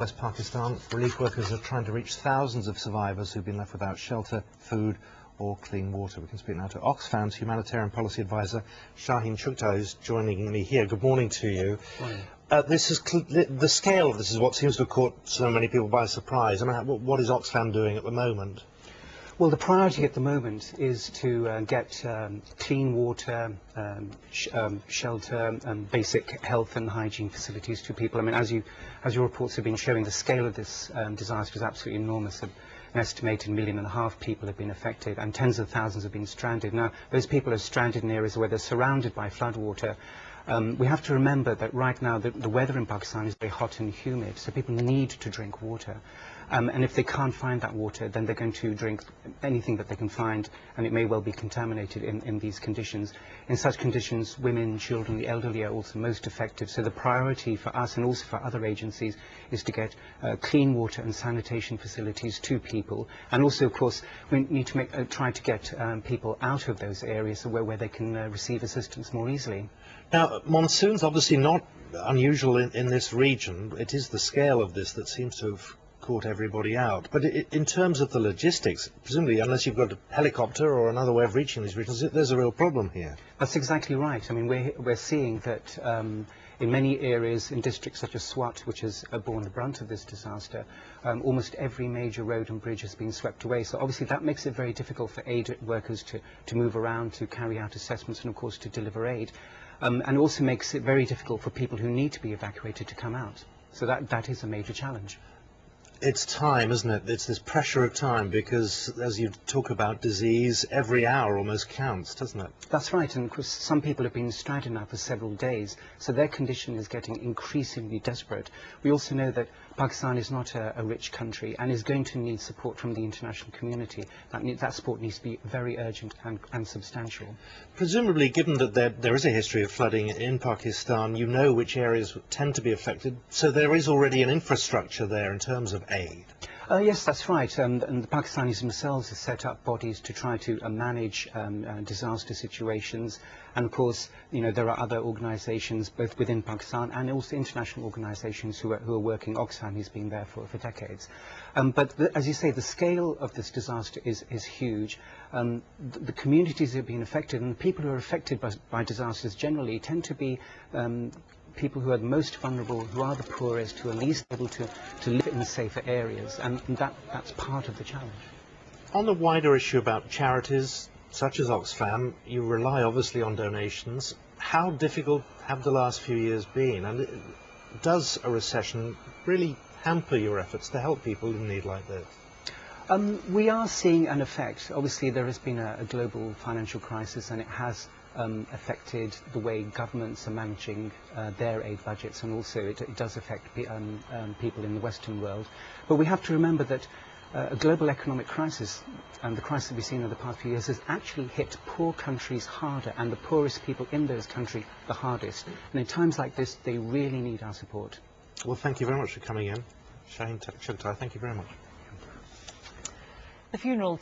West Pakistan, relief workers are trying to reach thousands of survivors who've been left without shelter, food or clean water. We can speak now to Oxfam's humanitarian policy advisor, Shaheen Chughtai, who's joining me here. Good morning to you. Morning. This is the scale of this is what seems to have caught so many people by surprise. I mean, what is Oxfam doing at the moment? Well, the priority at the moment is to get clean water, shelter, and basic health and hygiene facilities to people. I mean, as your reports have been showing, the scale of this disaster is absolutely enormous. An estimated 1.5 million people have been affected, and tens of thousands have been stranded. Now, those people are stranded in areas where they're surrounded by floodwater. We have to remember that right now the weather in Pakistan is very hot and humid, so people need to drink water. And if they can't find that water, then they're going to drink anything that they can find, and it may well be contaminated in these conditions. In such conditions, women, children, the elderly are also most affected. So the priority for us and also for other agencies is to get clean water and sanitation facilities to people. And also, of course, we need to try to get people out of those areas where they can receive assistance more easily. Now, monsoons obviously not unusual in this region. It is the scale of this that seems to have caught everybody out. But in terms of the logistics, presumably, unless you've got a helicopter or another way of reaching these regions, there's a real problem here. That's exactly right. I mean, we're seeing that in many areas, in districts such as Swat, which has borne the brunt of this disaster, almost every major road and bridge has been swept away. So obviously that makes it very difficult for aid workers to move around, to carry out assessments, and of course to deliver aid. And also makes it very difficult for people who need to be evacuated to come out. So that is a major challenge. It's time, isn't it? It's this pressure of time, because as you talk about disease, every hour almost counts, doesn't it? That's right, and of course some people have been stranded now for several days, so their condition is getting increasingly desperate. We also know that Pakistan is not a rich country and is going to need support from the international community. That support needs to be very urgent and substantial. Presumably, given that there is a history of flooding in Pakistan, you know which areas tend to be affected, so there is already an infrastructure there in terms of aid. Yes, that's right. And the Pakistanis themselves have set up bodies to try to manage disaster situations. And of course, you know, there are other organisations both within Pakistan and also international organisations who are working. Oxfam has been there for decades. But as you say, the scale of this disaster is huge. The communities that have been affected, and the people who are affected by disasters generally tend to be people who are the most vulnerable, who are the poorest, who are least able to live in safer areas, and that's part of the challenge. On the wider issue about charities, such as Oxfam, you rely obviously on donations. How difficult have the last few years been, and does a recession really hamper your efforts to help people in need like this? We are seeing an effect. Obviously there has been a global financial crisis, and it has affected the way governments are managing their aid budgets, and also it does affect people in the Western world. But we have to remember that a global economic crisis, and the crisis we've seen in the past few years, has actually hit poor countries harder, and the poorest people in those countries the hardest. And in times like this, they really need our support. Well, thank you very much for coming in. Shaheen Chughtai, thank you very much. The funeral